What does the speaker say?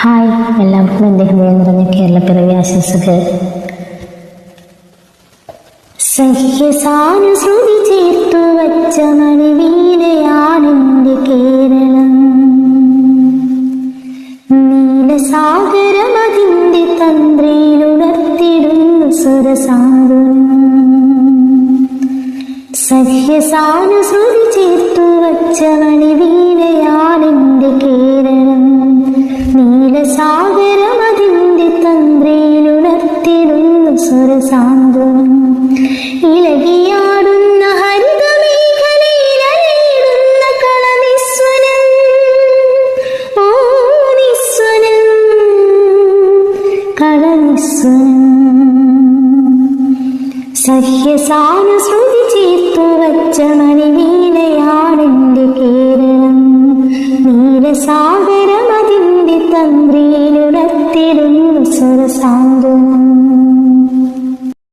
Hi, എല്ലാവർക്കും എൻ്റെ ഹൃദയം നിറഞ്ഞ കേരളപ്പിറവി ആശംസകൾ. സഹ്യസാനുശ്രുതി ചേർത്തു വച്ച മണിവീണയാണെൻ്റെ കേരളം. നീലസാഗരമതിൻ്റെ തന്ത്രിയിലുണർത്തിടുന്നു സ്വരസാന്ത്വനം. സഹ്യസാനുശ്രുതി ചേർത്തു വച്ച മണിവീണയാണെൻ്റെ കേരളം. നീലസാഗരമതിൻ്റെ തന്ത്രിയിലുണർത്തിടുന്നു സ്വരസാന്ത്വനം. ഇളകിയാടുന്ന ഹരിതമേഖലയിലറിയുന്ന കളനിസ്വനം. ഓ നിസ്വനം, കളനിസ്വനം. സഹ്യസാനുശ്രുതി ചേർത്തു വച്ച മണിവീണയാണെൻ്റെ കേരളം. നീലസാഗരമതിൻ്റെ തന്ത്രിയിലുണർത്തിടുന്നു സ്വരസാന്ത്വനം.